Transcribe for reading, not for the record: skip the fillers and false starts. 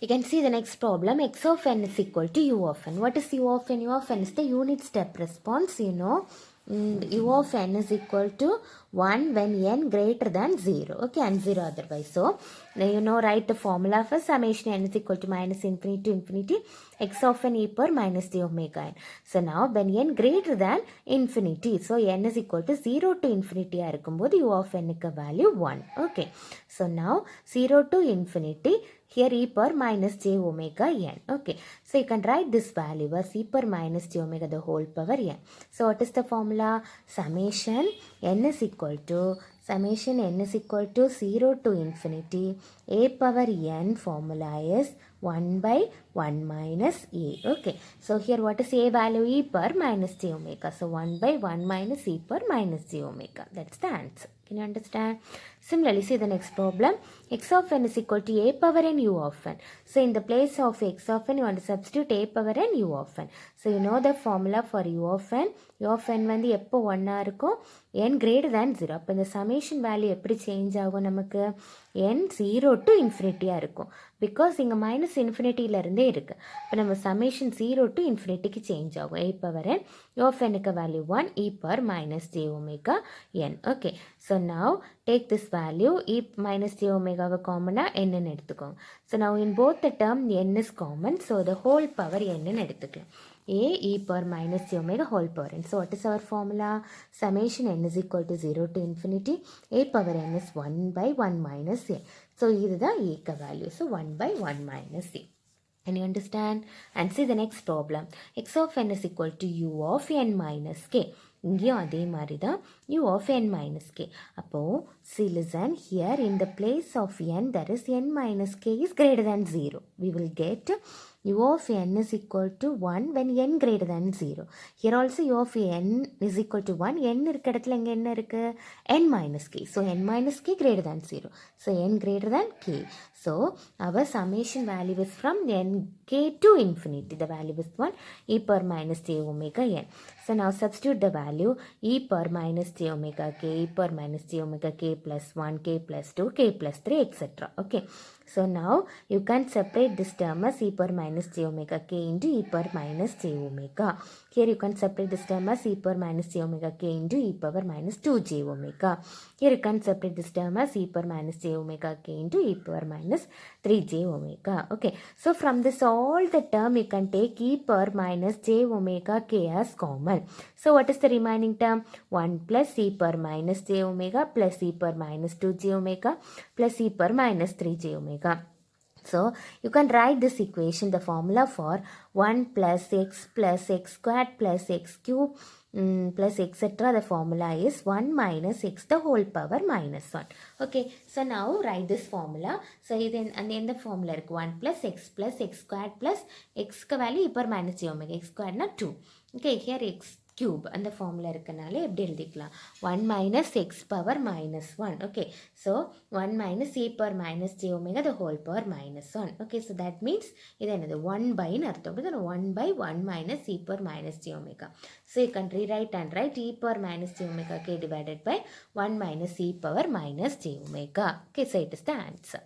You can see the next problem. X of n is equal to u of n. What is u of n? U of n is the unit step response, you know. U of n is equal to 1 when n greater than 0. Okay, and 0 otherwise. So, now you know, write the formula for summation n is equal to minus infinity to infinity x of n e power minus j omega n. So, now when n greater than infinity, so n is equal to 0 to infinity u of n value 1. Okay, so now 0 to infinity, here e power minus j omega n. Okay, so you can write this value as e power minus j omega the whole power n. So what is the formula? Summation n is equal to 0 to infinity a power n, formula is 1 by 1 minus a. Okay, so here what is a value? E power minus j omega. So 1 by 1 minus e power minus j omega. That's the answer. Can you understand? Similarly, see the next problem. X of n is equal to a power n u of n. So in the place of x of n, you want to substitute a power n u of n. So you know the formula for u of n. U of n வந்து எப்போ 1 இருக்கும்? n greater than 0. அப்போ இந்த summation value எப்படி change ஆகும் நமக்கு? n 0 to infinity இருக்கும். Because இங்க minus infinity இருந்தே இருக்கு. இப்போ நம்ம summation 0 to infinity க்கு change ஆகும். a power n. U of n க்கு value 1 e power minus j omega n. Okay. So now take this value e minus j omega common n ன்னு எடுத்துக்கோங்க. So now in both the term n is common. So the whole power n ன்னு எடுத்துக்கலாம். a e power minus j omega whole power n. So what is our formula? Summation n is equal to 0 to infinity a power n is 1 by 1 minus a. So இதுதான் a க்கு value. So 1 by 1 minus a. Can you understand? And see the next problem. X of n is equal to u of n minus k. இங்கேயும் அதே மாதிரி தான் u of n minus k. அப்போ see listen, here in the place of n there is n minus k is greater than 0. We will get u of n is equal to 1 when n greater than 0. Here also u of n is equal to 1. n இருக்க இடத்துல இங்கே என்ன இருக்கு? n minus k. So n minus k greater than 0. So n greater than k. So our summation value is from n k to infinity. The value is 1 e power minus j omega n. So now substitute the value e power minus j omega k, e power minus j omega k plus 1, k plus 2, k plus 3, etc. Okay. So now you can separate this term as e power minus j omega k into e power minus j omega. Here you can separate this term as e power minus j omega k into e power minus 2j omega. Here you can separate this term as e power minus j omega k into e power minus 3j omega. Okay. So from this all the term you can take e power minus j omega k as common. So what is the remaining term? 1 plus e power minus j omega plus e power minus 2j omega plus e power minus 3j omega. So you can write this equation, the formula for 1 plus x squared plus x cube plus etc. The formula is 1 minus x the whole power minus 1. Okay, so now write this formula. So then and then the formula is 1 plus x squared plus x value e power minus j omega, x squared na 2. Okay, here x cube and the formula இருக்கனால எப்படி எழுதிக்கலாம்? 1 minus x power minus 1. Okay, so 1 minus e power minus j omega the whole power minus 1. Okay, so that means இது என்னது 1 by ன்னு அர்த்தம். 1 by 1 minus e power minus j omega. So you can rewrite and write e power minus j omega k divided by 1 minus e power minus j omega. Okay, so it is the answer.